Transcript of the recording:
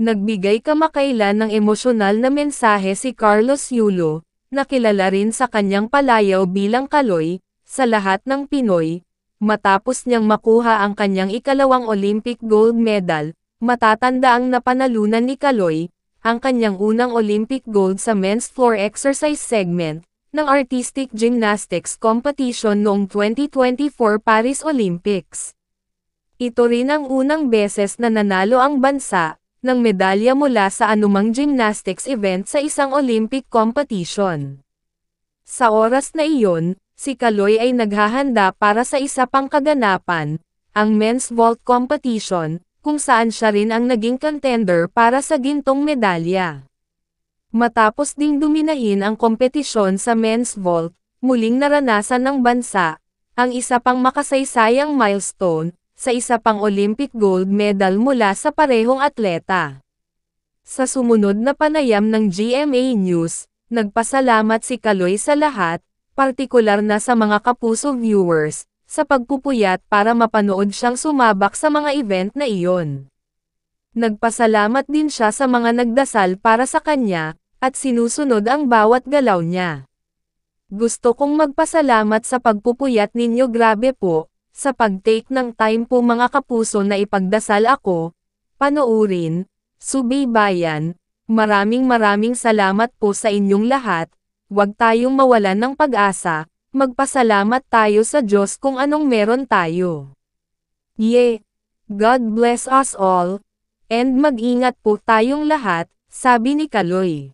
Nagbigay kamakailan ng emosyonal na mensahe si Carlos Yulo, na kilala rin sa kanyang palayaw bilang Kaloy, sa lahat ng Pinoy, matapos niyang makuha ang kanyang ikalawang Olympic gold medal. Matatandaang napanalunan ni Kaloy ang kanyang unang Olympic gold sa men's floor exercise segment ng artistic gymnastics competition noong 2024 Paris Olympics. Ito rin ang unang beses na nanalo ang bansa ng medalya mula sa anumang gymnastics event sa isang Olympic competition. Sa oras na iyon, si Kaloy ay naghahanda para sa isa pang kaganapan, ang men's vault competition, kung saan siya rin ang naging contender para sa gintong medalya. Matapos ding duminahin ang kompetisyon sa men's vault, muling naranasan ng bansa ang isa pang makasaysayang milestone sa isa pang Olympic gold medal mula sa parehong atleta. Sa sumunod na panayam ng GMA News, nagpasalamat si Kaloy sa lahat, partikular na sa mga kapuso viewers, sa pagpupuyat para mapanood siyang sumabak sa mga event na iyon. Nagpasalamat din siya sa mga nagdasal para sa kanya, at sinusunod ang bawat galaw niya. Gusto kong magpasalamat sa pagpupuyat ninyo, grabe po, sa pag-take ng time po mga kapuso na ipagdasal ako, panoorin, subaybayan, maraming salamat po sa inyong lahat, huwag tayong mawalan ng pag-asa, magpasalamat tayo sa Diyos kung anong meron tayo. God bless us all, and mag-ingat po tayong lahat, sabi ni Kaloy.